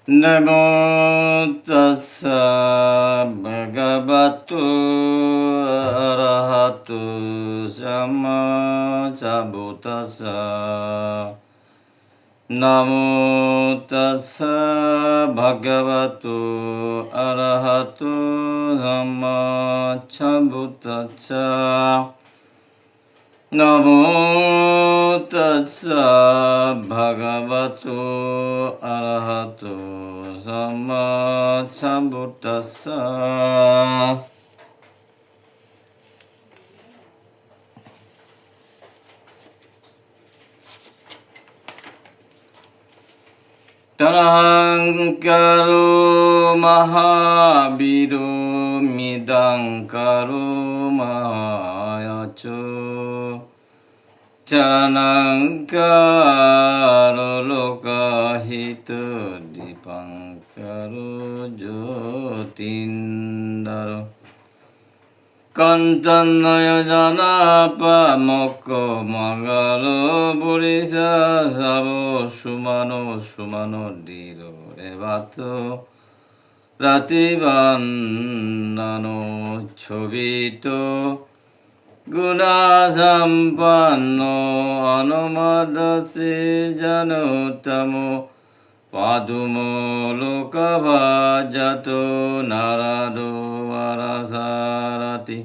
Namo tassa bhagavato arahato sammasambuddhassa. Namo tassa bhagavato arahato sammasambuddhassa. Namo tassa bhagavato arahato sammasambuddhassa. Tanahankaro mahabiro midankaro mahayacho. Charanankaro lokahito dipankaro jyotindaro. Kantanaya janapa mokko magalo burisa sabo sumano diro evato ratibannano chobito guna sampanno anumadasi janutamo padumo lokavajato narado varasarati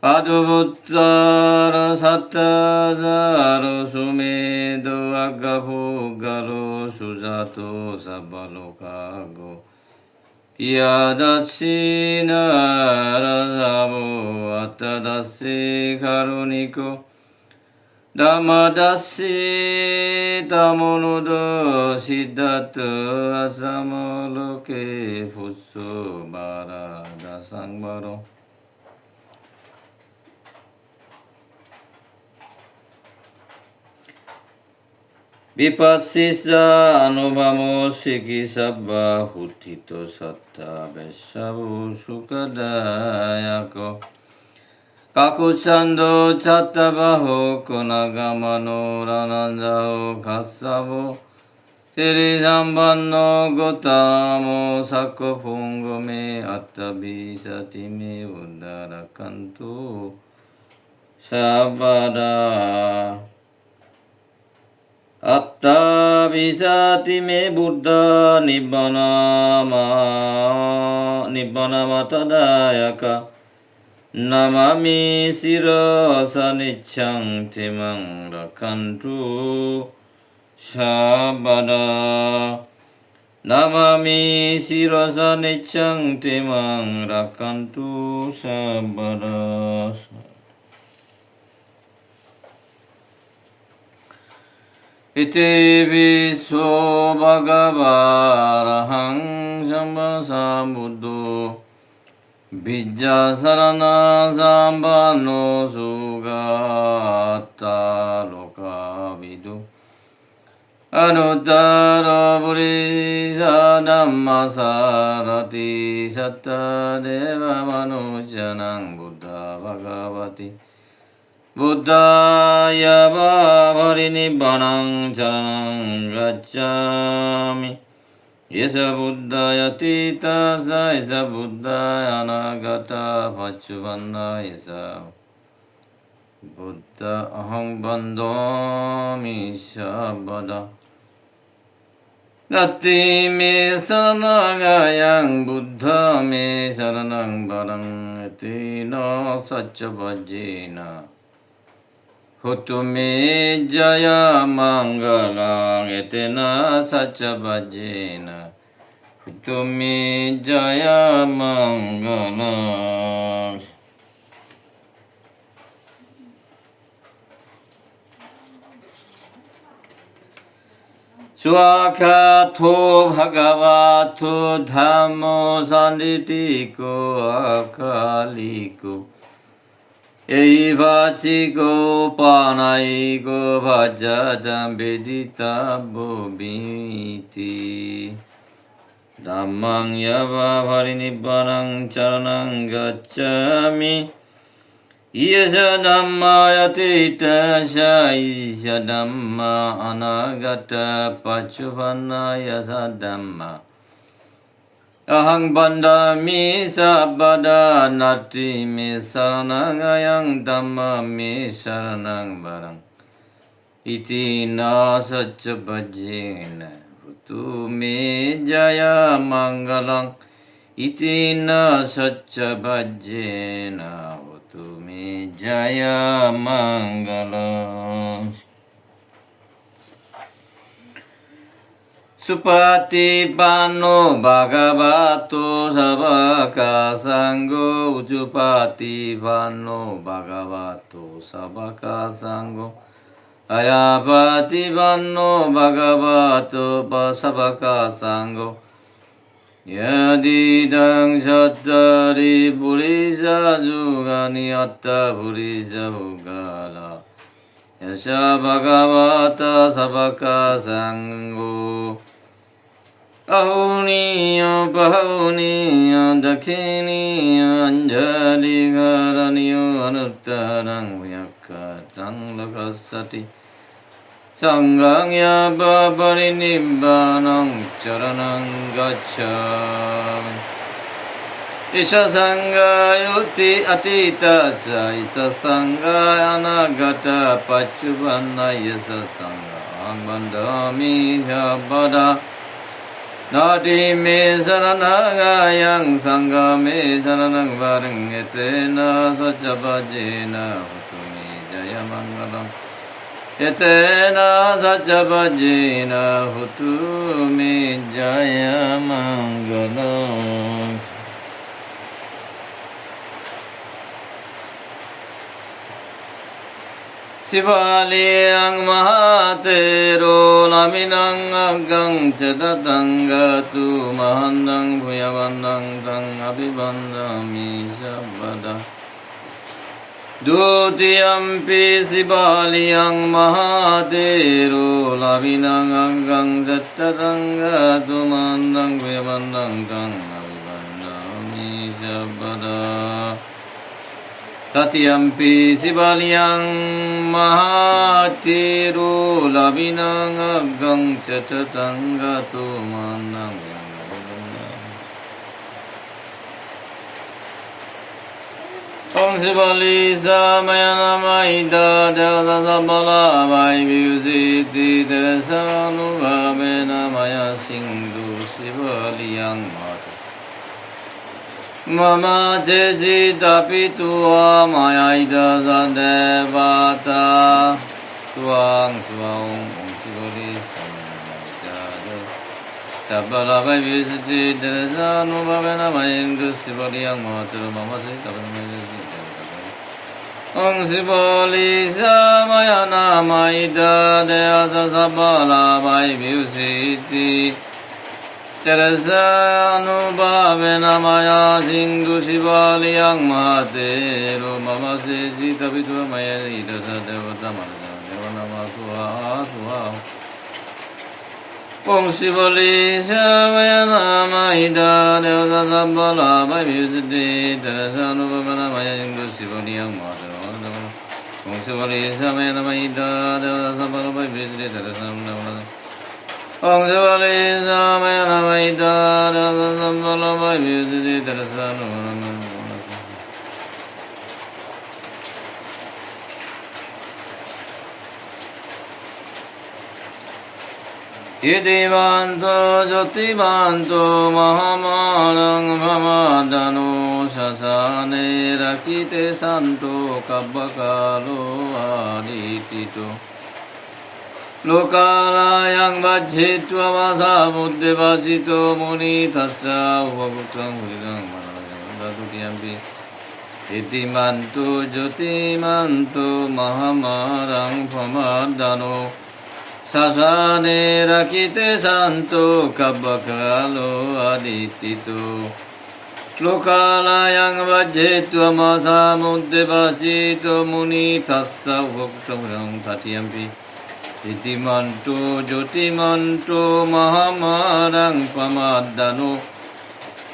paduvuttara sattazaro sumedo agabhugaro sujato sabalokago yadashina rasavo attadasi karuniko Dhammadasi tamonudo siddhato asamoloke fusso barada sangbaro. Vipassisa anubhamo siki sabba hutito satta besavu sukadayako. Kakuchando chattabaho konagamano rananjao kassavo tiri sambanno gotamo sakko pungome attabhisati me uddarakantu sabada attabhisati me buddha nibbana tadayaka Namami sirasa niccang timang rakantu sabada. Namami sirasa niccang timang rakantu sabada. Iti viso bhagavarahang sambasambuddho Bijja sarana sambano sugata loka vidu Anuttara purisa dhamma sarati satta deva manujanang buddha bhagavati Buddhaya bhavarinibbānaṃ caranam gacchāmi Yesa buddhaya tita sa yesa buddhaya anagata paccuppanna yesa buddha aham bandhami sabada Nati me saranagayang buddha me saranang barang etina sacca vajjena Hutu me jaya mangalang etena sacca bhajena Hutu me jaya mangalang Swakato bhagavato dhammo sanditiko akaliko Eivachiko panaiko bhajajam vedita bobiti Dhammang yava parinibbanang charanang gacchami Yesa Dhamma Yatita Isya Dhamma Anagata Pachupana Yasa Dhamma Ahang Bandami Sabada Nati Mi Saranangayang Dhamma Mi Saranang Barang Iti Na Satcha Bhajena Hutu Me Jaya Mangalang Iti Na Satcha Bhajena Hutu Me Jaya Mangalang Supati Pano Bhagavato Sabaka Sangho Ujupati Pano Bhagavato Sabaka Sangho Ayapati Pano Bhagavato Sabaka Sangho Yadidang Sattari Purisa Jugani Atta Purisa Ugala Yasha Bhagavata Sabaka Sangho Ahuniya Pahuniya Dakiniya Anjali Garaniyo Anuttarang Vyakatang Lakasati Sangang Yapa Parinibbanang Charanang Gacchami Isha Sangha Yuti Atita Isa Sangha Anagata Pachupana Yasa Sangha Bandami Shabada Nati me saranagayang sangha me saranang varang etena satchabhajena hutumi jaya mangalam etena satchabhajena hutumi jaya mangalam Sivaliyang mahatero naminang agang chadatangatu mahandang bhuyavandang tang abhivandami sabada Dutiyampi sivaliyang mahatero naminang agang chadatangatu mahandang bhuyavandang tang abhivandami sabada Tatiyampi sivaliyang mahatiru labinang agang chatatangatu manang Om Sivali Samayana Maida Devata Sabala Vai Vyusiti Teresanu Vamena Maya Sindhu Sivaliyang Mata Mama Jezi Tapi Tua Maya Ida Sadevata Tuang Tuang Om Sivali Samayana Sabala Vai Vyusiti Teresanu Vamena Maya Sindhu Sivaliyang Mata Mama Jezi Tapi Om Sivali Samayana Maida Devata Sabala Vai Vyusiti Terasanu Maya Sindhu Sivaliyang Mahatero Mama Seji Tapitua Maya Idasa Devata Maya Devanama Suha Suha Om Sivali Samayana Maida Devata Sabala Vai Vyusiti Terasanu Maya Sindhu Sivaliyang Mahatero Om Sivali Samayana Maida Devata Sabala Vai Vyusiti Terasanu Om Sivali Samayana Maida Devata Sabala Vai Vyusiti Terasanu Idivanto Jyotivanto Mahamarang Bhamadano Sasane Rakite Santo Kabbakalo Aditito Lokalayang Vajjitva Vasa Buddhe Vasito Muni Tassa Uvagutam Huridang Manadadutiyampi Itimanto Jyotimanto Mahamarang Bhamadano Sasane Rakite Santo Kabbakalo Aditito Lokalayang Vajjitva Vasa Buddhe Vasito Muni Tassa Uvagutam Tatiyampi Itimanto Jyotimanto Mahamarang Pamadano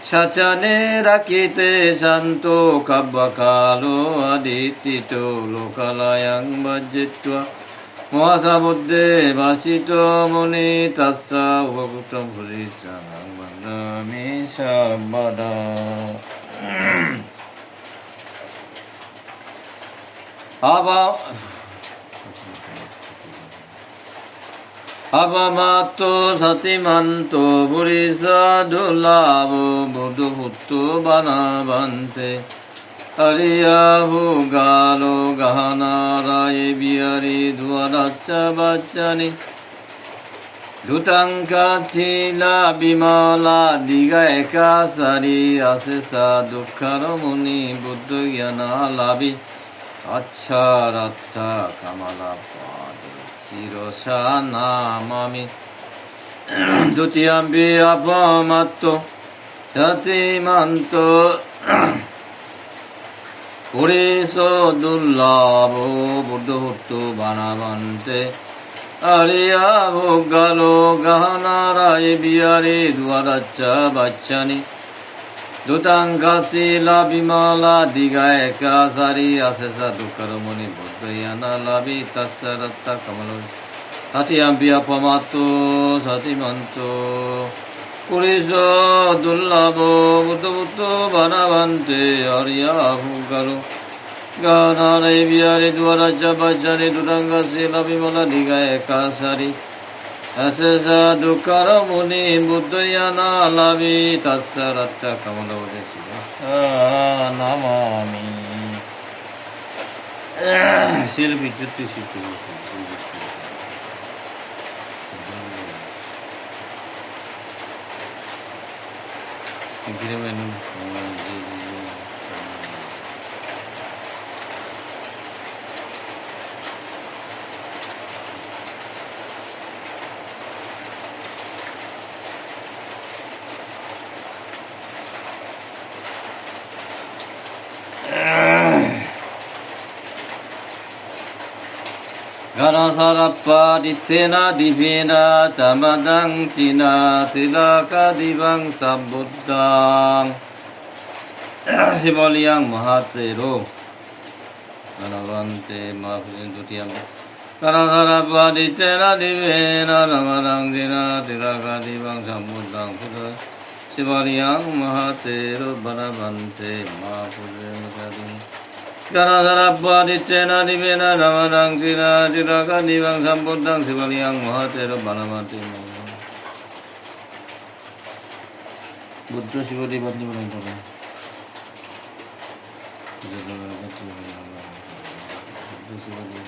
Sacane rakite santo kabbakalo aditito lokalayang bajitwa Mahasabuddhe vasito muni tassa upakutam purisanang mandami sabbada Abamato satimanto burisa dulavo buddhutto banavante Ariyahu galo gahana raye biyari dwaracha bachani Dutanka chila bimala diga ekasari asesa dukkara muni buddha gyana labi Acharata kamala pade chirosha namami Dutiyambi apamato yatimanto Puriso dullavo buddhutto banavante Ariya bhogalo gahana rai biyari dwaracha bachani Dutangasi la bimala diga ekasari asesa dukkaramuni buddhayana labi tatsaratta kamalo Tatiyambi apamato satimanto Puriso dullavo buddhutto banavante Ariya bhogalo Gana rai biyari dwaracha bachani Dutangasi la bimala diga ekasari Asesa dukkara muni buddhayana labi tatsaratta kamalo namami Silvi jutti situ Incremento Ganasarappa dittena divena tamadang cina tilaka divang sambuddhang Sivaliyang mahatero Ganavante mahapusin tutiyam Ganasarappa dittena divena tamadang cina tilaka divang sambuddhang Sivaliyang mahatero Ganavante mahapusin tutiyam Ganasarappa dittena divena namadang cina tilaka divang sambuddhang Sivaliyang mahatero banamati Buddha Sivali Badli Banantara Buddha Sivali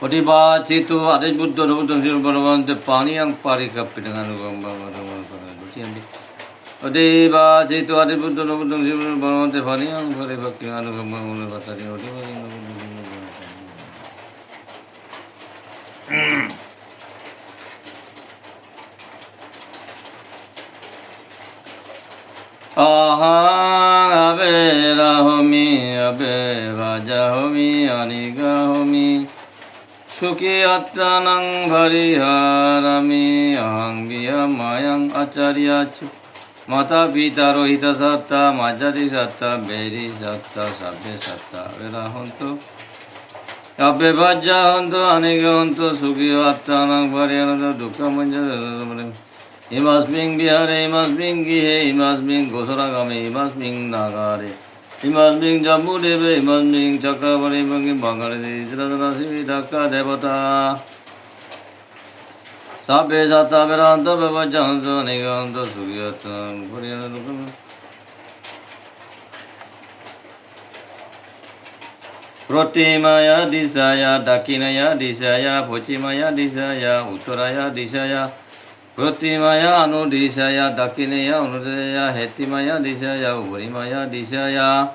Padiba citu ada buddha buddha sir baravante pani yang pari kapitangan gamba baravante luciandi Padiba citu ada buddha buddha sir baravante pani yang pari kapitangan gamba mule batari Ahang abe rahomi abe vajahomi anigahomi Suki attanang bhariharami ahang viyamayang acharyachu Mata pita rohita satta majari satta beri satta sabbe satta verahonto Abbe bhajahonto anigahonto suki attanang bhariharami dukkha manjara Imasming bihare imasming gihe imasming gosaragame imasming nagare Imasming Jambudeva, Imasming Chakravali, Bangim Bangalade, Siradhanasivi, Dhaka Devata Sabbe Sata Vedanta, Bevajanta, Niganta, Sugyata, Puriyana Lukam Protimaya Disaya, Dakinaya Disaya, Pochimaya Disaya, Uttaraya Disaya Protimaya Anu Disaya, Dakinaya Anudaya, Hetimaya Disaya, Urimaya Disaya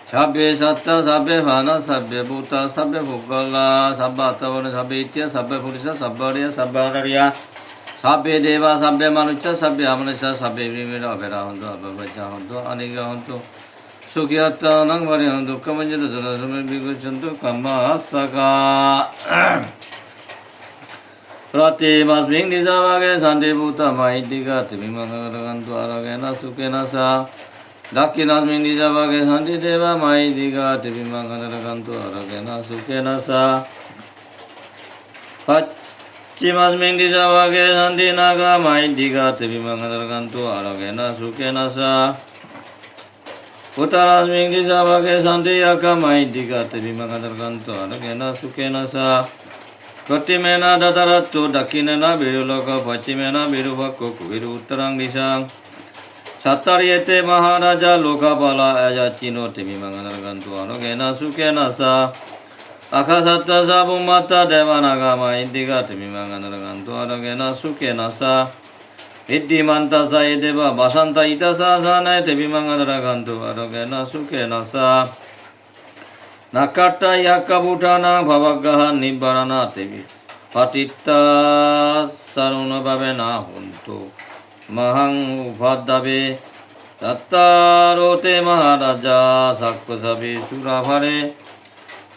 Sabbe Satta, Sabbe Bhana, Sabbe Bhuta, Sabbe Bhukala, Sabba Attavana, Sabbe Itya, Sabbe Purisa, Sabbariya, Sabbarariya সাব্বে দেবা সাব্বে মানুষ্য সাব্বে আমনুষ্য সাব্বে বিমির অবেরা হন্তু অল্পবচ্চা হন্তু অনিগ্র হন্তু সুখিয়ত্ত অনংবরে হন্তু দুঃখমঞ্জুর জনসুমে বিগুচ্ছন্তু কাম্মাসাকা প্রতিমাস্মিং নিজাভাগে শান্তিভূতা মাইতিকা তিমিমঙ্গলকান্তু আরোগেন সুখেন সা দাক্ষিণাস্মিং নিজাভাগে শান্তিদেবা মাইতিকা তিমিমঙ্গলকান্তু আরোগেন সুখেন সা পশ্চিমাস্মিং নিজাভাগে শান্তিনাগা মাইতিকা তিমিমঙ্গলকান্তু আরোগেন সুখেন সা উত্তরাস্মিং নিজাভাগে শান্তিয়াকা মাইতিকা তিমিমঙ্গলকান্তু আরোগেন সুখেন সা পশ্চিমেনা দতারাত্তু দক্ষিণেনা বিরুলোক পশ্চিমেনা বিরুভক্কু কুবির উত্তরাং দিশাং সত্তরিয়েতে মহারাজা লোকাপালা অযাচিনো তিমিমঙ্গলকান্তু আরোগেন সুখেন সা আকাশাত্তা সা বুম্মাত্তা দেবানাগামা ইদ্দিকা তিমিমঙ্গলকান্তু আরোগেন সুখেন সা ইদ্দিমান্তা সা এদেবা বাসান্তা ইতাসা সানায় তিমিমঙ্গলকান্তু আরোগেন সুখেন সা নাকাট্টা ইয়াক্কাবুটানা ভাবাগ্গাহা নিব্বারানা তেবি পাটিত্তা সারুণভাবে না হন্তু মহাং উপাদ্যাবে তত্তারোতে মহারাজা সাক্ষসাবি সুরাভারে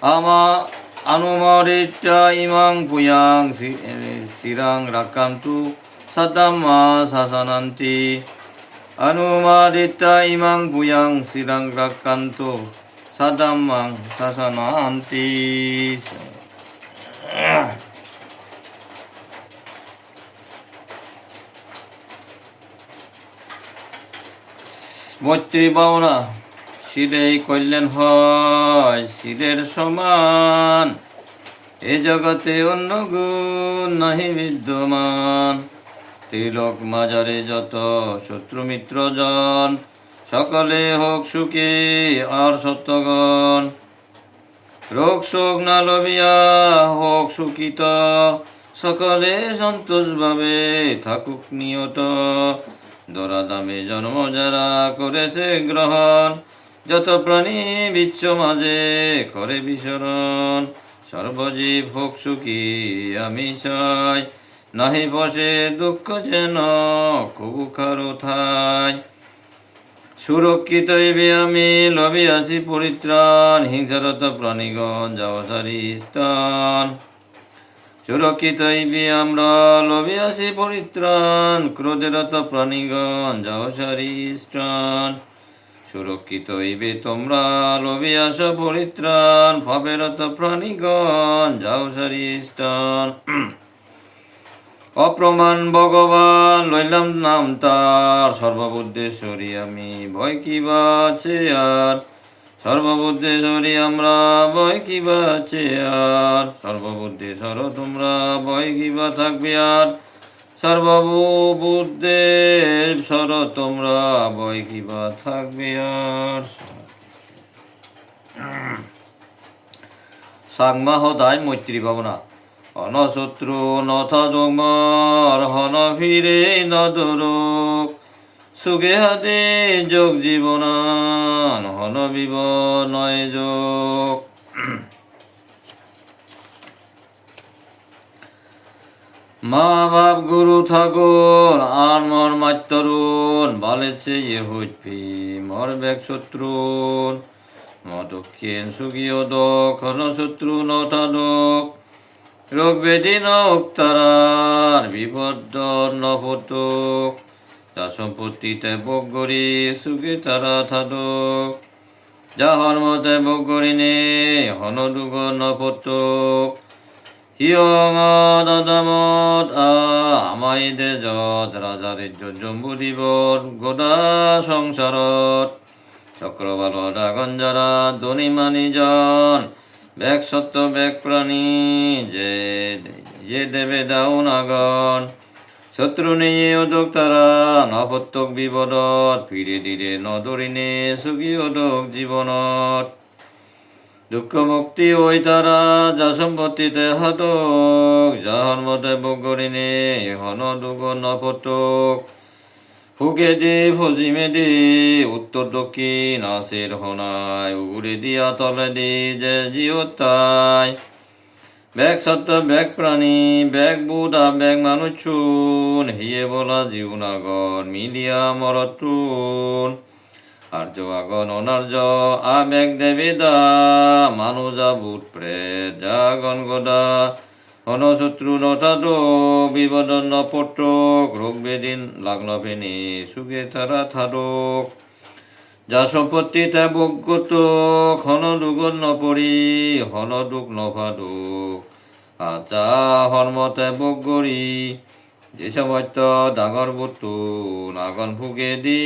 আমা আনুমরিত্যা ইমাং পুয়াং শিরাং রাকান্তু সদাম্মা শাসনান্তি অনুমারিত্যা ইমাং পুয়াং শিরাং রাকান্তু সদাম্মাং শাসনান্তি মৈত্রী বাউনা শিরেই কল্যাণ হয় শিরের সমান এ জগতে অন্য গুণ নাহি বিদ্যমান ত্রিলোক মাজারে যত শত্রু মিত্রজন সকলে হোক সুখী আর সত্যগণ রোগ শোক না লবিয়া হোক সুখিত সকলে সন্তোষ ভাবে থাকুক নিয়ত দরাদামে জন্ম যারা করেছে গ্রহণ যত প্রাণী বিচ্ছ মাঝে করে বিচরণ সর্বজীব হোক সুখী আমি চাই নাহি বসে দুঃখ যেন কবু কারো ঠাই সুরক্ষিত হইবে আমি লবিয়াছি পরিত্রাণ হিংসারত প্রাণীগণ যাও সারি স্থান সুরক্ষিত হইবে আমরা লবিয়াছি পরিত্রাণ ক্রোধেরত প্রাণীগণ যাও সারি স্থান সুরক্ষিত হইবে তোমরা লবিয়াস পরিত্রাণ ভাবেরত প্রাণীগণ যাও সারি স্থান অপ্রমাণ ভগবান লইলাম নাম তার সর্ববুদ্ধেশ্বরী আমি ভয় কিবা আছে আর সর্ববুদ্ধেশ্বরী আমরা ভয় কিবা আছে আর সর্ববুদ্ধেশ্বর তোমরা ভয় কিবা থাকবে আর সর্ববুদ্ধেশ্বর তোমরা ভয় কিবা থাকবে আর সাংমা হদায় মৈত্রী ভাবনা অনশত্রু নথা ডোমর হন ফিরে নদরোগ সুগে হাতে যোগ জীবনান হন বিব নয় যোগ মা বাপ গুরু ঠাকুর আর মর মাতরুন বালেছে এ হইপি মর বেগ শত্রুন মদক্ষিণ সুগীয় দক হন শত্রু নথা ডোক রোগ বেদি নক্তারার বিপদ নপতক যা সম্পত্তিতে ভোগ করি সুখে তারা থাদক যাহর মতে ভোগ করিনে হনদুগ নপতক হিয়ং দাদামত আমাই দে যত রাজার জম্বু দিবর গোদা সংসারত চক্রবাল ডাগন যারা ধনী মানিজন ব্যাগ সত্য ব্যাগ প্রাণী যে দেবে দাও নাগন শত্রু নিয়ে উদক তারা নপত্যক বিপদত ফিরে দিলে নদরিনে সুখী উদক জীবনত দুঃখ মুক্তি ওই তারা যা সম্পত্তিতে হাতক যাহর মতে ভোগ করিনে হন দুগ নপত্যক ফুকে দি ফজিমে দি উত্তর দক্ষিণ আসের হনায় উড়ে দিয়া তলে দি যে জিওতাই ব্যাগ সত্য ব্যাগ প্রাণী ব্যাগ বুধা ব্যাগ মানুষুন হিয়ে বলা জীবনাগর মিলিয়া মরতুন আর্য আগন অনার্য আবেগ দেবেদা মানুজা বুট প্রেত জাগন গদা হনশত্রু নথাদোক বিবদন নপট্টক রোগ বেদিন লাগল ফেনি সুগে তারা থাদোক যা সম্পত্তি তা বজ্ঞত হন দুগত নপরি হন দুখ নভাদুক আচা হনমতে বগরি যে সত্য ডাঙর বস্তু নাগন ফুকে দি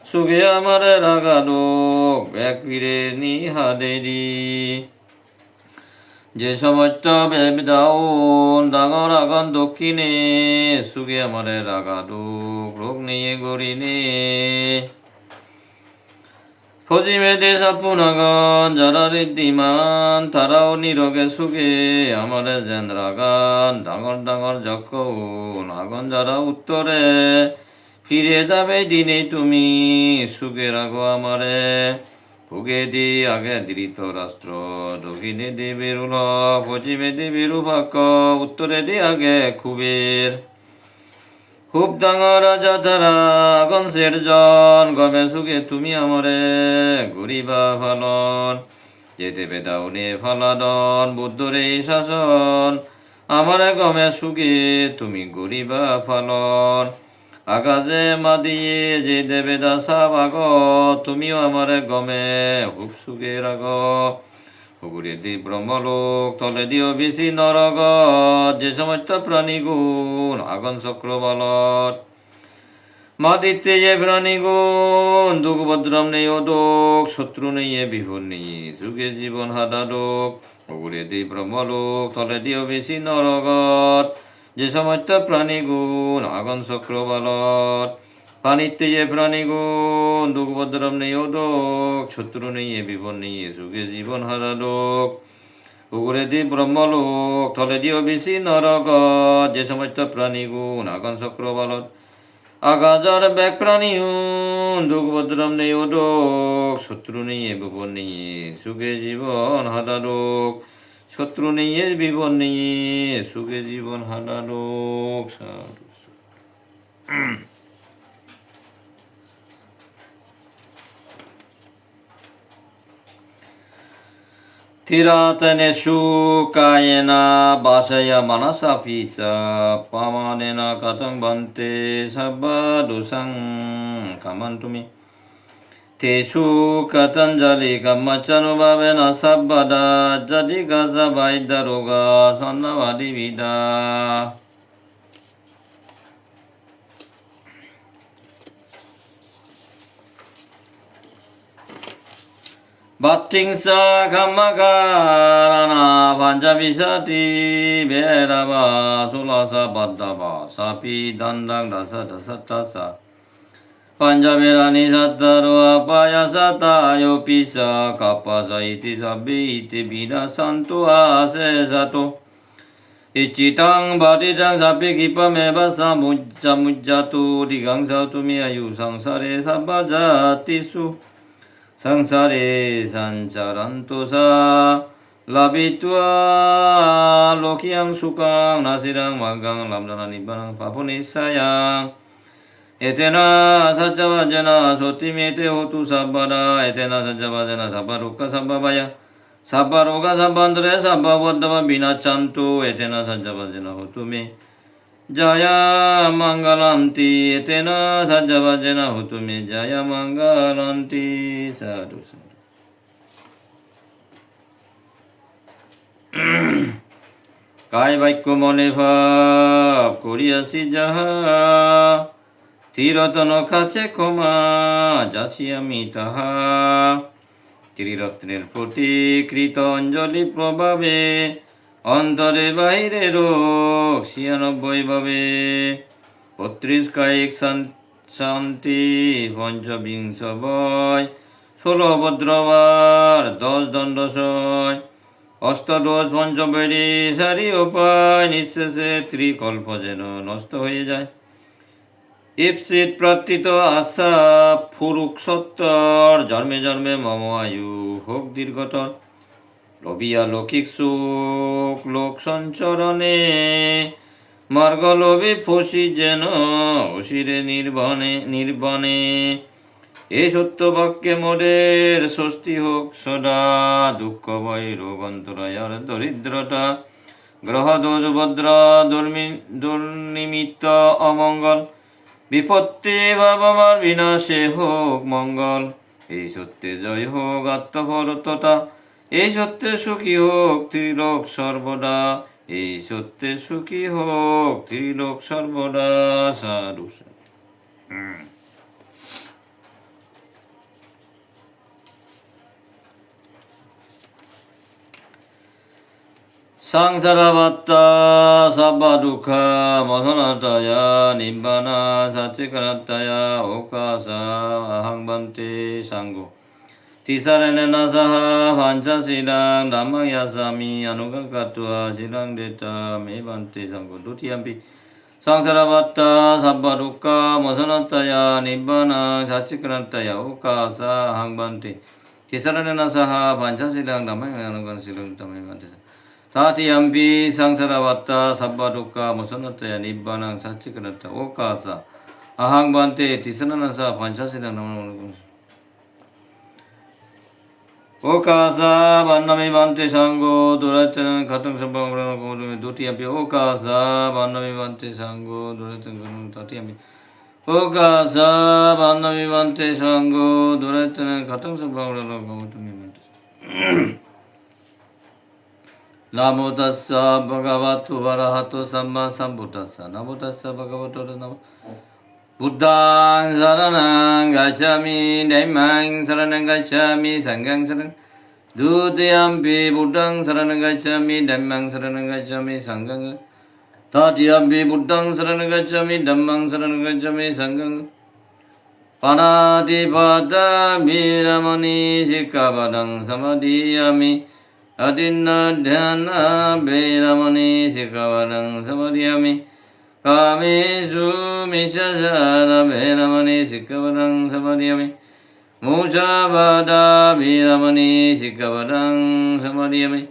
সুগে আমারে রাগাদোক ব্যাগ ফিরে নিহাদে দি যে সত্য বেদাউন ডাঙর আগান দক্ষিণে সুগে আমারে রাগাদোক রোগ নিয়ে গরিনে ফজিমেদে সাপুনাগন যারা ঋদ্ধিমান তারাও নিরগে সুগে আমারে যেন রাগান ডাঙর ডাঙর যখন আগন যারা উত্তরে ফিরে যাবে দিনে তুমি সুগে রাগো আমারে ভুগে দি আগে ধৃত রাষ্ট্র দক্ষিণে দি বেরুল পশ্চিমে দি বেরু বাক্য উত্তরে দি আগে খুবের খুব ডাঙর রাজা তারা আগন শেরজন গমে সুগে তুমি আমারে ঘুরিবা ফালন যেতে বেদাউনে ফালাদন বুদ্ধরে শাসন আমারে গমে সুগে তুমি ঘুরিবা ফালন আকাশে মাদিয়ে যে দেবে দাসাব আগ তুমিও আমারে গমে হুক সুগে রাগ পুকুরে দি ব্রহ্মলোক তলে দিও বেশি নরগত যে সমস্ত প্রাণীগুণ আগন চক্রবালত মাদিত্যে যে প্রাণীগুণ দুঃখ ভদ্রম নেই অদোক শত্রু নেই এ বিভর নেই যুগে জীবন হাদাদোক পুকুরে দি ব্রহ্মলোক তলে দিও বেশি নরগত যে সমস্ত প্রাণীগুণ আগন চক্রবালত পানিতে যে প্রাণীগুণ দুঃখ ভদ্রম নেই অদোক শত্রু নেই এ বিভর নেই যুগে জীবন হারাদোক পুকুরে দি ব্রহ্মলোক তলে দিও বেশি নরগত যে সমস্ত প্রাণীগুণ আগন চক্রবালত আগাজার ব্যাগ প্রাণীগুণ দুঃখ ভদ্রম নেই অদোক শত্রু নেই এ বিভর নেই যুগে জীবন হারাদোক শত্রু নেই এ বিভর নেই সুখে জীবন হারাদোক Tiratane shukayena basaya manasa pisa pamanena katang bante sabba dosang kamantumi Tesu katanjali kamachanu babena sabbada jadi gaza baidaroga sannavadi vida Battingsa kamakarana panjabisati beraba sulasa baddaba sapi dandang dasa dasa dasa Panjaberani sattaro apaya satayo pisa kapasa iti sabbi iti bina santu ase sato Ichitang badidang sabbi kipa meba samujja mujjatu digang sautumi ayu sangsare sabbajatisu Sangsare sancarantosa labitwa lokiang sukang nasirang magang lamdana nibbana papuni sayang etena sajjavajana sotimete hotu sabbada etena sajjavajana sabbaruka sabbabaya sabbaroga sabbandre sabbavaddava binachantu etena sajjavajana hotu me Jaya Mangalanti etena sajjavajana hotu me Jaya Mangalanti sadhu sadhu Kai baikyo mone bhav koriasi jaha Tirotano kache koma jasi ami taha Tirotner poti krito anjali prabhave অন্তরে বাহিরে রোগ ৯৬ ভাবে ৩৫ কায়িক শান্তি পঞ্চবিংশ বয় ১৬ ভদ্রবার ১০ দণ্ডশয় অষ্টদোষ পঞ্চবেরি সারি উপায় নিঃশেষে ত্রিকল্প যেন নষ্ট হয়ে যায় ইপ্সিত প্রার্থিত আশা ফুরুক সত্তর জন্মে জন্মে মম আয়ু হোক দীর্ঘতর লবিয়া লৌকিক সুখ লোক সঞ্চরণে মার্গ লোভে ফসি যেন অসিরে নির্বনে এই সত্য বাক্যে মোদের স্বস্তি হোক সদা দুঃখ ভয় রোগ অন্তরায়ার দরিদ্রতা গ্রহ দোষ ভদ্র দুর্নিমিত্ত অমঙ্গল বিপত্তি ভাবমার বিনাশে হোক মঙ্গল এই সত্যে জয় হোক আত্মভরততা এই সত্যে সুখী হোক ত্রিলোক সর্বদা এই সত্যে সুখী হোক ত্রিলোক সর্বদা সাধু সংসারাবাত্তা সাব্বা দুঃখা মথনাতয়া নিব্বানা সাচিকরতয়া ওকাসা অহং বন্তে সাঙ্গো তিসারেনা সাহা ভাঞ্চাশীলাং ধাম্মায়াসামি অনুগঙ্কাত্বা শিলাং দেতা মে বন্তে সাঙ্গো দ্বিতীয়াম্পি সংসারাবাত্তা সাব্বা দুঃখা মথনাতয়া নিব্বানা সাচিকরতয়া ওকাসা অহং বন্তে তিসারেনা সাহা ভাঞ্চাশীলাং ধাম্মায়া অনুগঙ্কাত্বা মে বন্তে তাতিয়াম্পি সংসারাবাত্তা সাব্বা দুঃখা মসনতয়া নিব্বানাং সাচিকরতা ওকাসা আহাং বান্তে তিসনানাসা পঞ্চাশিলা ওকাসা বান্নামি বান্তে সাঙ্গো দুরাতন খতং সম্ভব দ্বিতীয়াম্পি ওকাসা বান্নামি বান্তে সাঙ্গো দুরাতন তৃতীয়াম্পি ওকাসা বান্নামি বান্তে সাঙ্গো দুরাতন খতং সম্ভব Namo tassa bhagavato arahato samma sambuddhassa. Namo tassa bhagavato namo. Buddhang saranang gacchami, dhammang saranang gacchami, sanghang saranang. Dutiyampi buddhang saranang gacchami, dhammang saranang gacchami, sanghang. Tatiyampi buddhang saranang gacchami, dhammang saranang gacchami, sanghang. Panatipada viramani sikkhapadang samadhiyami. Adinna dhyana veramani sikkhapadang samadhiyami. Kamesu mishasana veramani sikkhapadang samadhiyami. Mushabada veramani sikkhapadang samadhiyami.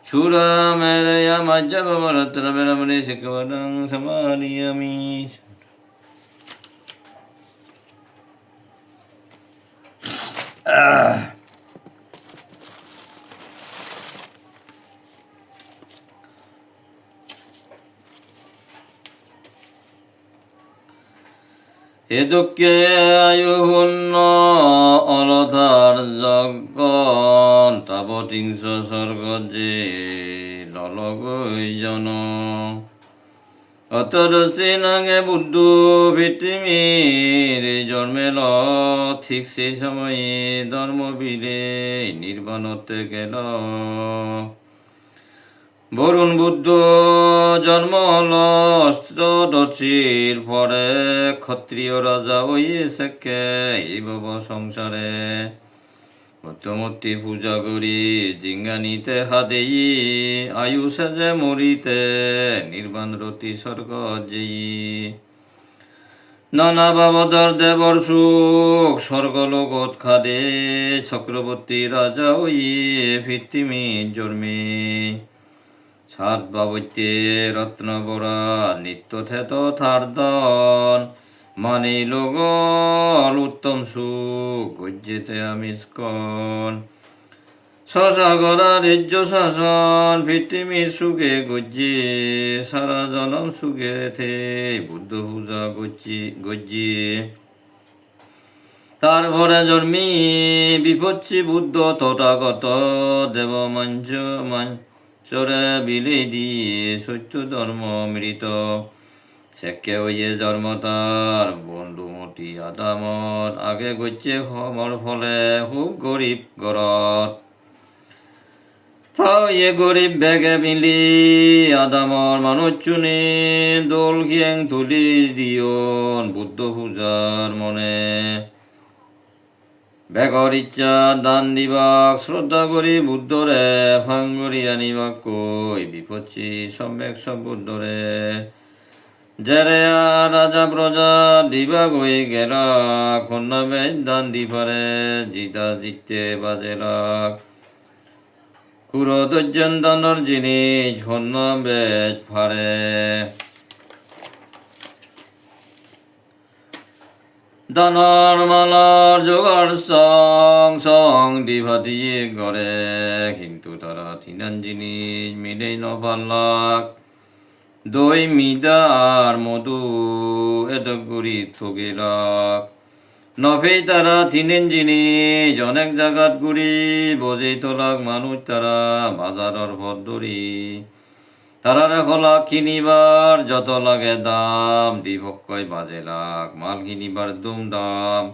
Chura meraya majjapavaratana veramani sikkhapadang samadhiyami. এদুকে আয়ুহন্ন অলতার জগন তাবতিংস স্বর্গ যে ললগৈজন অতদসি নাগে বুদ্ধ পৃথিবীর জন্মেল ঠিক সেই সময়ে ধর্মবীরে নির্বাণতে গেল বরুণ বুদ্ধ জন্ম হল অষ্টদশীর পরে ক্ষত্রিয় রাজা হইয়েছে এই ভব সংসারে মূর্তি পূজা করি জিঙ্গানিতে হাদেই আয়ু সেজে মরিতে নির্বাণ রতি স্বর্গ যেই নানা বাবদর দেবর সুখ স্বর্গলোকত খাদে চক্রবর্তী রাজা হইয়ে পৃথিবী জন্মে সাত বাবত্যে রত্ন বরা নিত্য থেত থার্দন মানে লগল উত্তম সুখ গজ্জেতে আমিষ্কন সসাগরা রেজ্য শাসন পৃথিবীর সুখে গজ্জে সারা জনম সুখে থে বুদ্ধ পূজা গজ্জিয়ে তারপরে জন্মি বিপচ্ছি বুদ্ধ তথাগত দেব মঞ্চ চরে বিলে দিয়ে সত্য ধর্ম মৃত সেকে হইয়ে জন্ম তার বন্ধুমতি আদামত আগে গচ্ছে সমর ফলে খুব গরিব গরত তাও ইয়ে গরিব বেগে মিলি আদামর মানুষ চুনি দোল ঘিয়েং তুলি দিয়ন বুদ্ধ পূজার মনে বেগর ইচ্ছা দান দিবাক শ্রদ্ধা করি বুদ্ধরে ফাঙ্গরি আনিবাক কই বিপচ্ছি সম্যক সব বুদ্ধরে জেরে রাজা প্রজা দিবাক হয়ে গেলা কন্যা বেশ দান দিপারে জিতা জিততে বাজেলাক কুড়ো দৈজন দানর জিনিস হন্য বেচ ফারে দানর মালার জোগাড় সং সং দিভা দিয়ে গড়ে কিন্তু তারা তিনান জিনিস মিলেই নপাল্লাক দই মিদা আর মধু এদগুড়ি থগিলাক নফেই তারা তিনেন জিনিস অনেক জাগাত গুড়ি বজেই তোলাক মানুষ তারা বাজারর ভদ্দরি তারা রেখলাক কিনিবার যত লাগে দাম দিভক্কয় বাজে লাখ মাল কিনিবার দুম দাম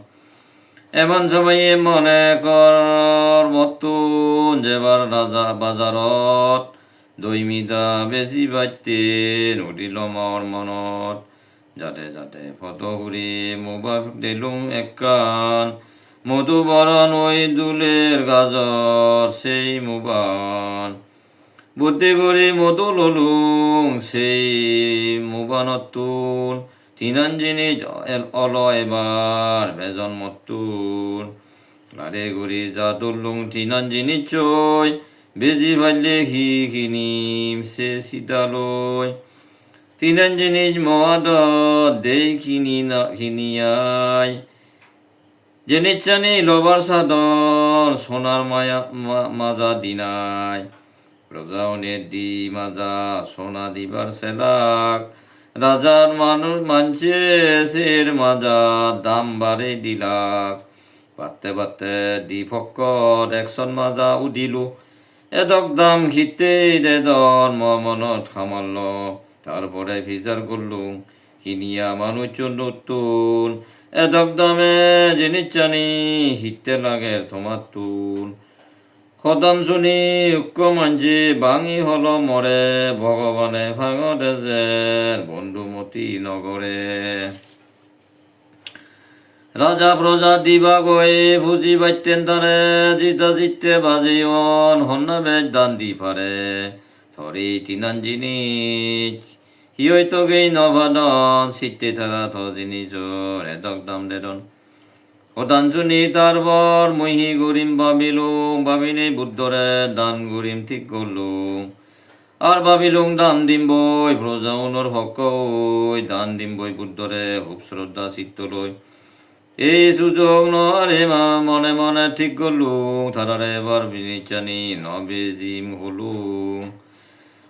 এমন সময়ে মনে কর মতুন যেবার রাজা বাজারত দৈমিদা বেশি বাজতে উঠিল মর মনত যাতে যাতে ফত ঘুরি মোবা দিলুম একখান মধু বরণ ওই দুলের গাজর সেই মুবান বুদ্ধি করি মধু ললুম সেই মুবানতুন তিনান জিনিস অল এবার বেজন মতুন গাড়ে ঘুরি যা তুললুম তিনান জিনিস চই বেজি ভাইলে কিনিম সে সীতালয় তিনান জিনিস মদ দেই কিনিয়াই জিনিস চানি লবার সাদন সোনার মায়া মাজা দিনাই প্রজাউনের দি মাজা সোনা দিবার সেলাক রাজার মানুষ মানছে সের মাজা দাম বাড়ে দিলাক বাড়তে বাড়তে দি ফক্কর একশন মাজা উদিলু এদক দাম খিতে দেদর মনত খামাল্ল তারপরে ভিজার করলুম কিনিয়া মানুষ নতুন এদক দামে জিনিস চানি হিতে লাগে তোমার তুন খদাম শুনি উক্ক মানছি ভাঙি হল মরে ভগবানে ভাঙতে যে বন্ধুমতি নগরে রাজা প্রজা দিবা গয়ে ভুজি বাইতেন তারে জিতা জিততে বাজিওন হন্না বেশ দান দি পারে থরি তিনান জিনিস হি হয়তো গেই নভাদন সিটে থাকা থ জিনিসর এদক দাম দেদন হতাঞ্জনি তারপর মহি গরিম ভাবিলুম ভাবিনে বুদ্ধরে দান গরিম ঠিক করলুম আর ভাবিলুম দান দিম বই প্রজাউনর হক দান দিম বই বুদ্ধরে খুব শ্রদ্ধা চিত্ত লই এই সুযোগ নরে মনে মনে ঠিক করলুম তারারে এবার বিনিচানি নবেজিম হলুম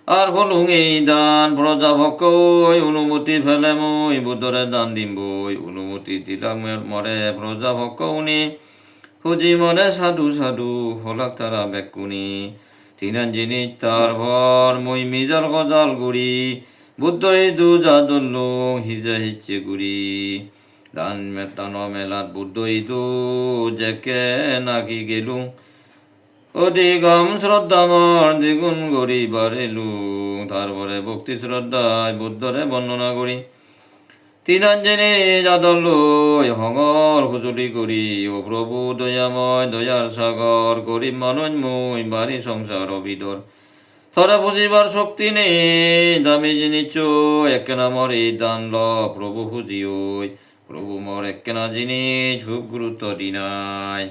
আর বলুম এই দান প্রজা ভক্ক অনুমতি ফেলে মই বুদ্ধরে দান দিম বই অনুমতি দিলাম মরে প্রজা ভক্ক উনি খুঁজি মনে সাধু সাধু হলাক তারা বেকুনি তিনান জিনিস তার ভর মই মিজাল গজাল গুড়ি বুদ্ধই দু জাদুল্লু হিজা হিচ্ছে গুড়ি দান মেটানো মেলাত বুদ্ধই দু জেকে নাকি গেলুম অধিগম শ্রদ্ধা মর দ্বিগুণ করি বাড়িলু তারপরে ভক্তি শ্রদ্ধায় বুদ্ধরে বর্ণনা করি তিনান জেনে যাদল লই হঙর হুজুরি করি ও প্রভু দয়াময় দয়ার সাগর গরিব মানুষ মই বাড়ি সংসার অবিদর থরা বুঝিবার শক্তি নেই দামি জিনিস একনা মর এই দান ল প্রভু খুঁজি ওই প্রভু মর একনা জিনিস খুব গুরুত্ব দিনাই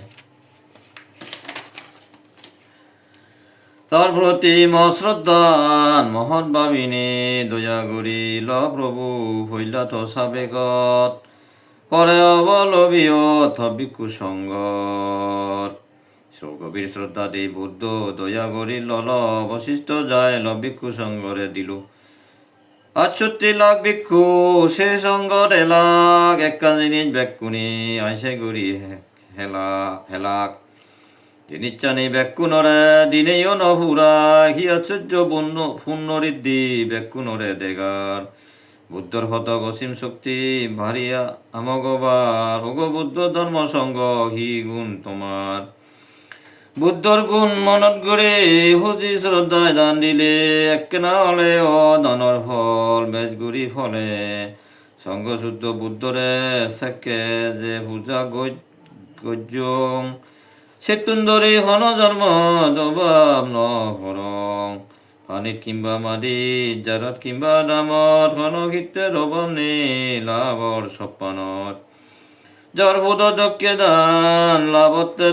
তার প্রতি মশ্রদ্ধান মহৎ ভাবিনে দয়া করিল প্রভু হইলা তো সাবেগত পরে অবলবিয়ত ভিক্ষু সঙ্গত গভীর শ্রদ্ধা দি বুদ্ধ দয়া করিল বশিষ্ঠ যায় ভিক্ষু সঙ্গরে দিল 68 লাখ ভিক্ষু সে সঙ্গত এলাক একা জিনিস বেকুনি আইসে গুড়ি হেলাক জিনিস চানি বেকুনরে দিনেও নভুরা হি আশ্চর্য পুণ্যরিদ্ধি বেকুনরে দেগার বুদ্ধর হত অসীম শক্তি ভারিয়া আমগবার ওগ বুদ্ধ ধর্ম সঙ্গ হি গুণ তোমার বুদ্ধর গুণ মনত গড়ে হুজি শ্রদ্ধায় দান দিলে একনা হলে ও দানর ফল বেশ গুড়ি ফলে সঙ্গ শুদ্ধ বুদ্ধরে সেকে যে পূজা গজ্যং সেতুন্দরী হন জন্ম দবাব ন করং পানিত কিংবা মাদিত জাৰত কিংবা দামত হন গীতের অভাব নেই লাভর সপ্পানত যার বোধকে দান লাভতে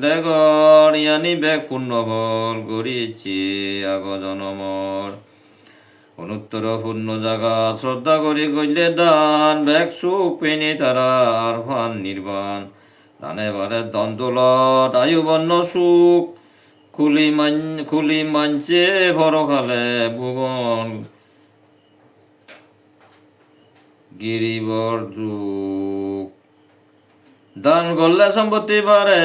দেগর ইয়ানি বেগ পুণ্যবল গড়িয়েছি আগ জনমর অনুত্তর পূর্ণ জাগা শ্রদ্ধা করি গইলে দান বেগ সুখ পেনি তারা আর ফান নির্বাণ দানে বারে দন্দলত আয়ু বর্ণ সুখ খুলি মানছে ভরকালে ভুবন গিরিবর যুগ দান করলে সম্পত্তি বাড়ে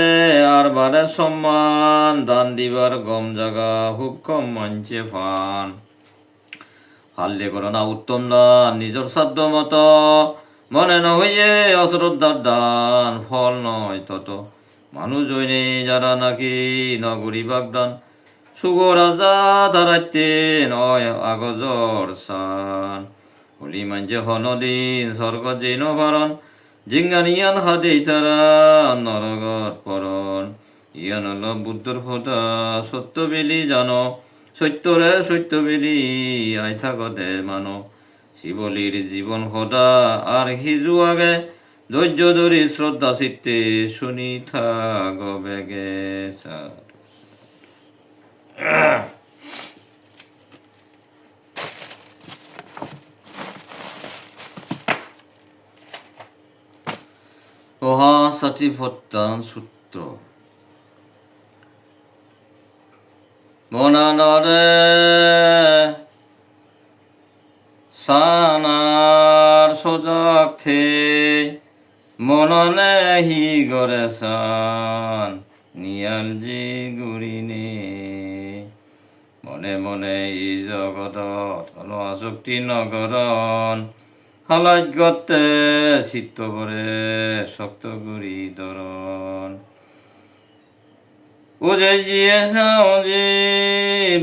আর বাড়ে সম্মান দান দিবার গম জাগা খুব কম মানছে ফান হাল্লে করো না উত্তম দান নিজের সাধ্য মতো মনে নহইয়ে অশ্রদ্ধার দান ফল নয় তত মানুষ জৈনে যারা নাকি নগরী বাগদান সুগ রাজা তারাইতে নয় আগজর সান হলি মাঞ্জে হনদিন স্বর্গ জৈন ভারণ জিঙ্গানিয়ান হাদেই তারা নরগত পরণ ইয়ান হল বুদ্ধর ফোটা সত্য বেলি জানো সত্যরে সত্য বেলি আই থাকতে মানো শিবলির জীবন সদা আর সিজু আগে ধৈর্য ধরি শ্রদ্ধা চিত্তে শুনি থাক বেগে ওহা সাতিপত্তান সূত্র মনানরে সানার সজাগ থে মননে হি গরে সান নিয়ালজি গুরিনে মনে মনে ই জগতত হল আসক্তি নগরণ হালাজ্ঞতে চিত্ত পরে শক্ত গুরি দরণ ওজে জিয়ে সাউজি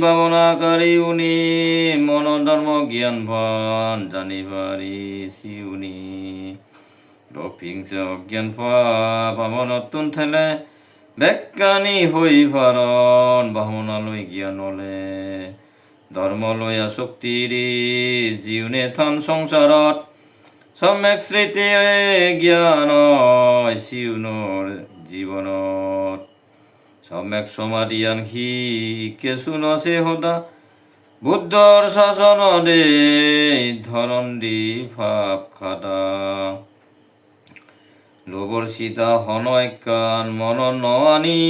ভাবনাকারী উনি মনোধর্ম জ্ঞানবান জানিবারি সিউনি রফিংস অজ্ঞান পাবনতুন ঠেলে বেজ্ঞানী হৈ ভারণ বাহনালৈ জ্ঞানলে ধর্ম লৈ আসক্তিৰি জীবনে থান সংসাৰত সম্যক স্মৃতি জ্ঞান সিউনৰ জীৱনত সম্যক সমাধিয়ান সি কেঁচু নচে সদা বুদ্ধৰ শাসন দে ধৰণ দি ভাৱ খাদা লোভৰ চিতা হনয়কান মন নানি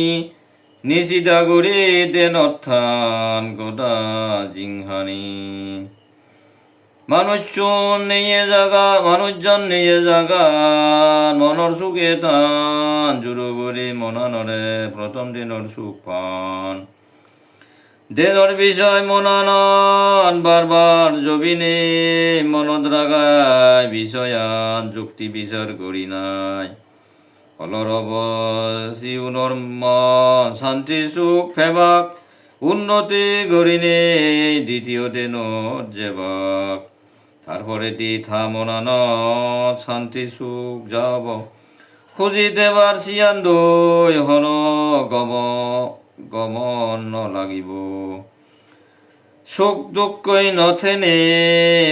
নিচিতা কৰি দেনথান গদা জিংহানি মানুষজন নিয়ে জাগা মনৰ সুখে তান জুৰু কৰি মনানৰে প্ৰথম দিনৰ সুখ পান দেহৰ বিষয় মনানন বারবার জবিনে মনত রাগায় বিষয়ান যুক্তি বিচার করি নাই ফলৰ জীৱনৰ মন শান্তি সুখ ফেবাক উন্নতি গৰিনে দ্বিতীয় দিনত যেবাক তারপরে দি থামনানত শান্তি সুখ যাব খুঁজি দেবার চিয়ান দৈ হন গমন লাগিব সুখ দুঃখই নথেনে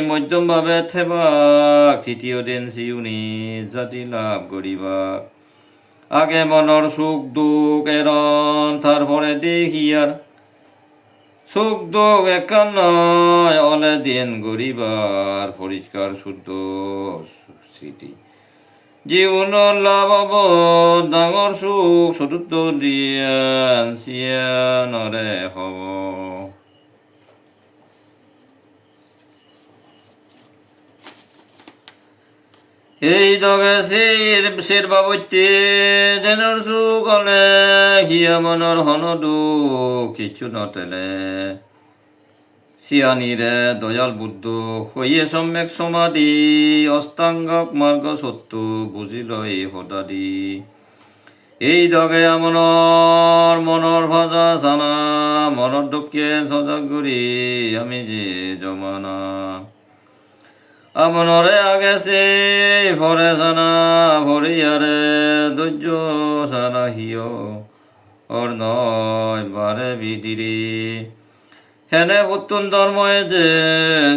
মধ্যমভাৱে থেবাক তৃতীয় দিন চিউনি জাতি লাভ করিবাক আগে মনৰ সুখ দুখ এরণ তারপরে দেখিয়ার সুখ দুখ একান নয় অলে দিন গরিবার পরিষ্কার শুদ্ধ স্মৃতি জীবনৰ লাভ হব ডাঙৰ সুখ চতুৰ্থ দিয়ান চিয়ানৰে হব এই দগে শিৰ বাবত্যে দেনৰ সুখ হলে হিয়া মনৰ হন দুখ কিছু নটেলে চিয়ানিরে দয়াল বুদ্ধ হইয়ে সম্যক সমাধি অষ্টাঙ্গক মার্গ সত্য বুঝিল এই সদাদি এই দগে মনৰ ভাজা জানা মনৰ দুখে সজাগ কৰি আমি যে জমানা আমনরে আগেছে ভরে জানা ভরিয়ারে ধৈর্য সারা হিয় ওর নয় বারে বিদিরে হেনে পুতুন ধর্ময়ে যে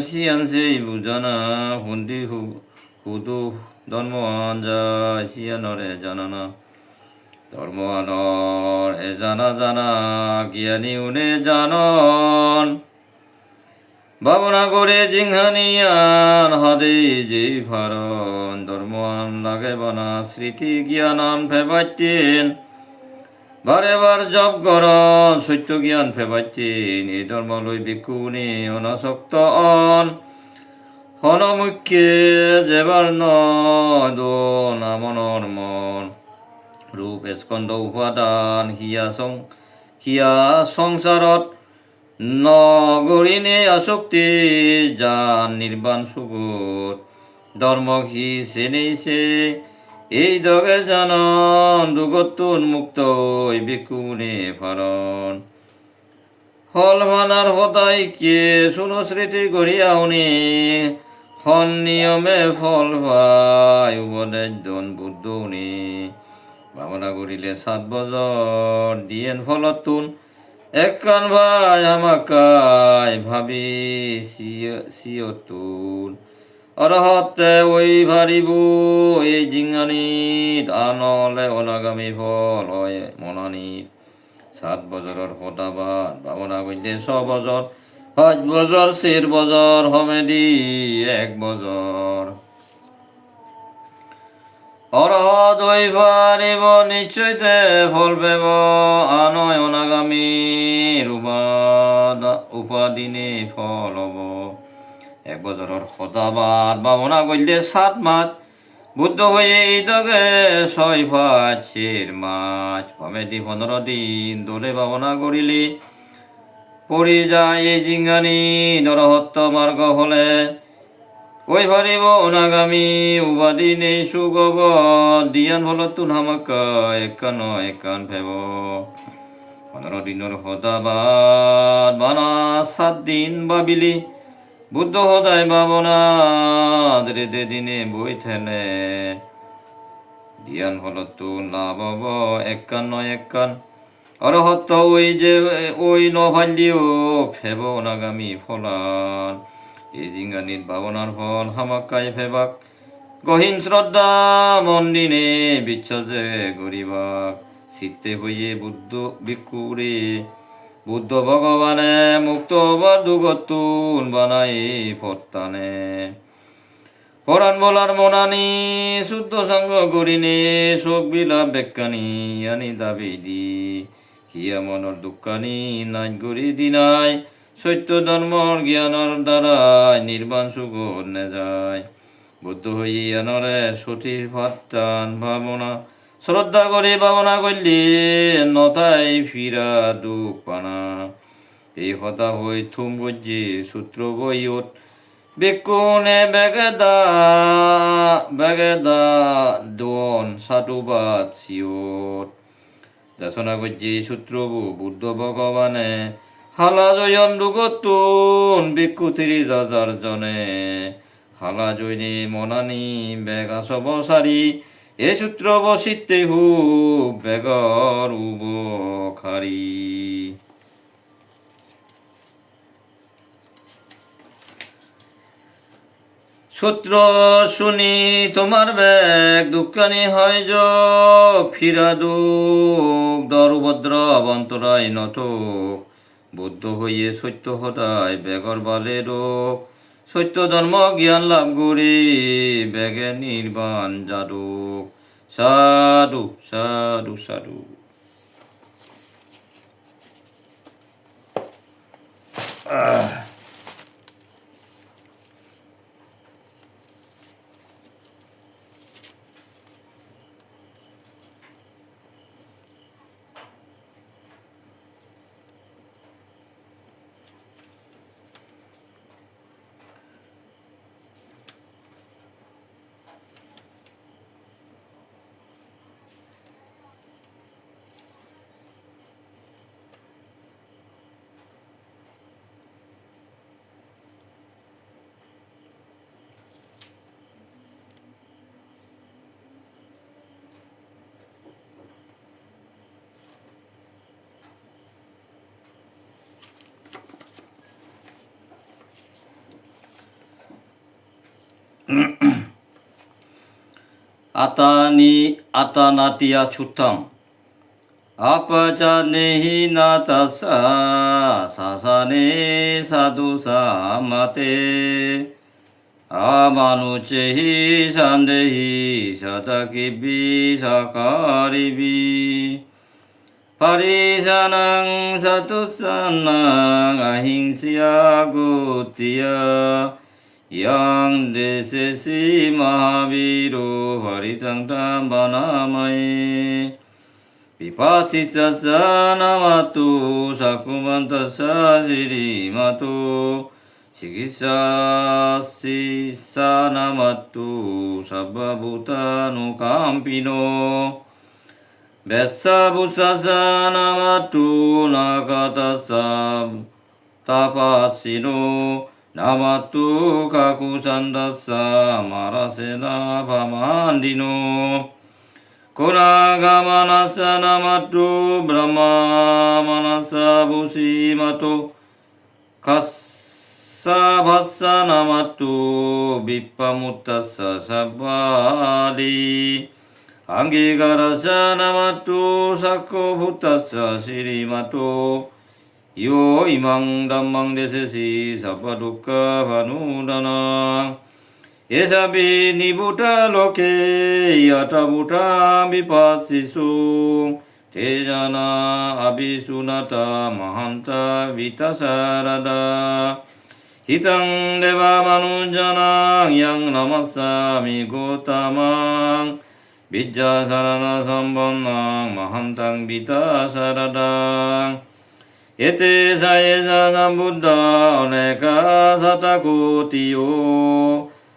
সিয়ান সেই বুঝানা হুন্দি হুদু ধর্ম যায় সিয়ানরে জানানা ধর্ম আনর এ জানা জানা জ্ঞানী উনে জানন ভাবনা করে জিংহানিয়ান হাদে যে ভারণ ধর্ম আন লাগে বানা স্মৃতি জ্ঞান আন ফেবাইতেন বারে বার জপ করন সত্য জ্ঞান ফেবাইতেন এই ধর্ম লই বিকুনি অনাসক্ত অন হনমুখ্যে যেবার নয় দোন আমনর মন রূপ স্কন্ধ উপাদান হিয়া সংসারত নগরিনে আসক্তি যান নির্বাণ সুগত ধর্ম হি সেনেইছে এই দগের জানন দুগতুন মুক্ত বিকুনে ফারণ হল মানার হতাই কে শুনো স্মৃতি গড়িয়াউনি হন নিয়মে ফল ভাই উপদেশ দন বুদ্ধনি ভাবনা করিলে 7 বছর দিয়েন ফলতুন এক কান ভাই আমাকাই ভাবি সিয়তুন অরহতে ওই ভারিব এই জিঙ্গানিত আনলে অনাগামী ফল হয় মনানিত 7 বছরের হতাবাদ ভাবনা করিলে 6 বছর 5 বছর 4 বছর হমেদি 1 বছর অরহত ওই পারিব নিশ্চয়তে ফল পেব আনয় অনাগামীর উপাদিনে ফল হব 1 বছরের হতাবাদ ভাবনা করিলে 7 মাস বুদ্ধ হয়ে এই দগে 6 5 4 মাস কমেদি 15 দিন দলে ভাবনা করিলে পড়ি যায় এই জিঙ্গানি নরহত্য মার্গ হলে ওই ভারিব অনাগামী উপাধি নেই সুগব দিয়ান হল তুন হামাকা একান একান ফেব 15 দিনের হতাবাদ বানা 7 দিন ভাবিলি বুদ্ধ হদায় ভাবনা দে দিনে বই থেলে দিয়ান হল তুন লাভ একান একান অরহত্য ওই যে ওই নভাল্যও ফেব অনাগামী ফলান এই জিঙ্গানির ভাবনার ফল হামাকাই ফেবাক গহীন শ্রদ্ধা মন্দিনে বিশ্বাসে গরিবাক চিত্তে হইয়ে বুদ্ধ ভিক্ষুরে বুদ্ধ ভগবানে মুক্ত দুগতুন বানাই ফত্তানে পরাণ বলার মনানি শুদ্ধ সঙ্গ করিনে শোক বিলাপ বেকানি আনি দাবি দি হিয়া মনৰ দুঃখানি নাই গরি দিনাই সত্য ধর্মর জ্ঞানৰ দ্বারাই নির্বাণ সুগত নে যায় বুদ্ধ হই আনরে সঠিক ফাত্তান ভাবনা শ্রদ্ধা করে ভাবনা করলি নতাই ফিরা দুঃখ পানা এই হতা হই থুম গজ্জি সূত্র বইয়ত বেকুনে বেগেদা দন সাধুবাদ সিয়ত দেশনা গজ্জি সূত্রবু বুদ্ধ ভগবানে হালা জয়ন দুগতুন ভিক্ষু 30,000 জনে হালা জৈনে মনানি বেগা সব সারি এ সূত্র বসিতে হু বেগর উবখারি সূত্র শুনি তোমার বেগ দুঃখানি হয় যোগ ফিরা দুঃখ দর উপদ্র অবন্তরায় নটক বুদ্ধ হইয়ে সত্য হতায় বেগর বালে রোগ সত্য ধর্ম জ্ঞান লাভ করি বেগে নির্বাণ যাদুক সাধু সাধু সাধু Atanatia chutam Apajanehi natasa sasane sadusa mate Amanuchehi sandehi satakibi sakaribi Parisanang satusanang ahingsya gutiya Yang desesi mahaviru paritang tambanamai Vipasisasa namatu sakumantasa sirimatu Sikisasisa namatu sabbabhutanu kampino Bessa busasa namatu nakatasa tapasino Namatu kakusandasa marasena pamandino Kunagamanasa namatu brahma manasa busimatu Kassabhasa namatu vippamutasa sabbadi Anggikarasa namatu sakko bhutasa sirimatu Yo imang dhammang desesi sabba dukkha panudana Esabi nibuta loke yata buta vipassisu Tejana abhisunata mahanta vitasarada Hitang deva manujana yang namasami gotamang Bijja sarana sambannang mahantang vitasarada Ete saesa sambuddha oneka satakutiyo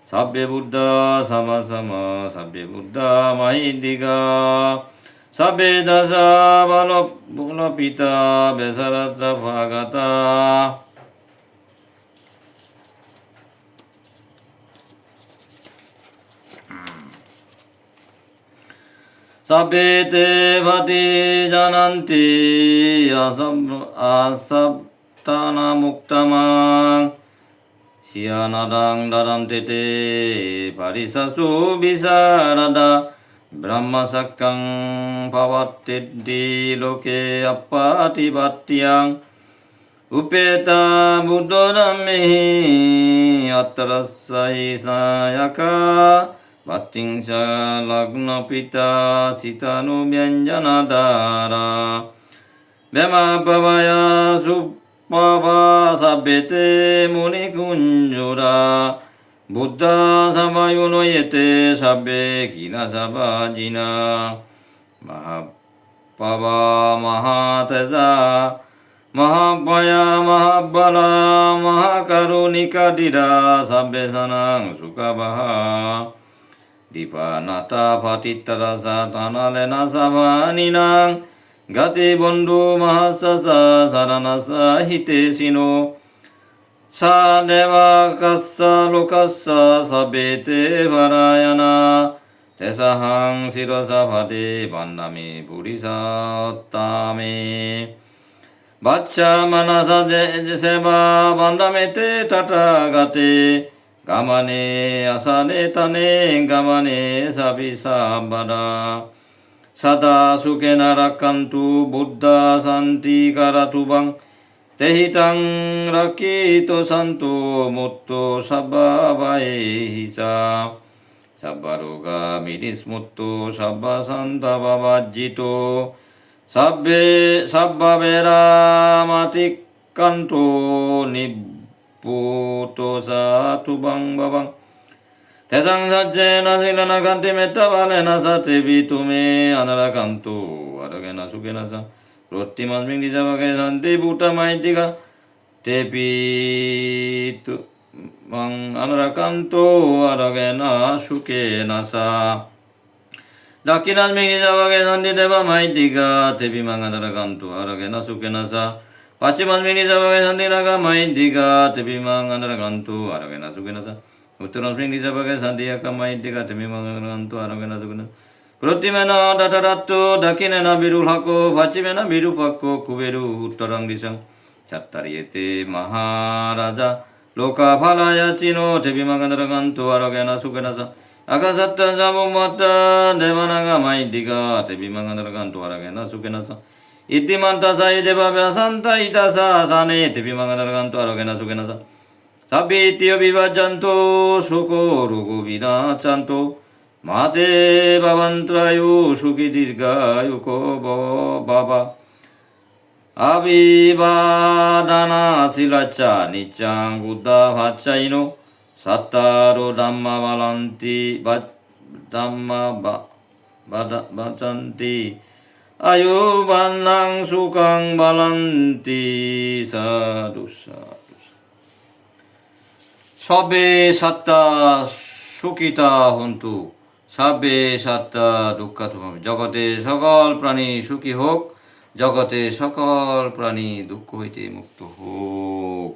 Sabbe buddha sama-sama sabbe buddha mahindika Sabbe dasa balopita besaratsa bhagata Sabbe te bhati jananti asabtana muktamang Siyanadang dadante te parisasu visarada Brahma sakkang pavattiddi loke appati bhattiyang Upeta buddho dhammehi attarasai sayaka Bhattingsha lagna pita sitanu vyanjanadara Bema pavaya suppava sabbete muni kunjura Buddha samayuno yete sabbe kina sabajina Mahapava mahateza Mahapaya mahabala mahakarunika dira sabbe sanang sukabaha Dipanata patitarasa tanalena savaninang Gati bondu mahasasa saranasa hitesino Sadeva kassa lokassa sabete varayana Tesahang sirosa bhade bandami purisa ottame Baccha manasa seva bandamete tatagate Gamane asane tane gamane sabisabada Sada sukena rakantu buddha santi karatubang Tehitang rakito santo mutto sabba vaehisa Sabba roga miris mutto sabba santa vavajjito Sabba vera matik kanto Puto satu bang babang Tesang sajjena silana kanti metta valena sate bitume anara kantu Aragena sukena sa Roti masming dijabake santi buta maitika Tepi tu bang anara kantu Aragena sukena sa Daki masming dijabake santi deva maitika Tepi mang anara kantu Aragena sukena sa Pachimas mini sabage sandinaga maindika tebimang andara kantu aragena sugenasa Uttoras mini sabage sandiyaka maindika tebimang andara kantu aragena sugenasa Protimena dataratto dakinena birulhako pachimena birupakko kuberu uttarang disang Chattariyete maharaja loka phalaya chino tebimang andara kantu aragena sugenasa akasatta sabumata devanaga maidika tebimangandaragan tuaragena sukenasa itimanta saideva vyasanta itasa sane tebimangandaragan tuaragena sukenasa sabityo vivajanto suko rugo vidachanto mate bhavantrayo suki dirgayo ko baba abhivadana silacha niccang buddha bhachaino sattaro dhamma valanti dhamma bhajanti ayuvanang sukang valanti sadhu sadhu sabbe satta sukita hontu sabbe satta dukkha thumami জগতে সকল প্রাণী সুখী হোক জগতে সকল প্রাণী দুঃখ হইতে মুক্ত হোক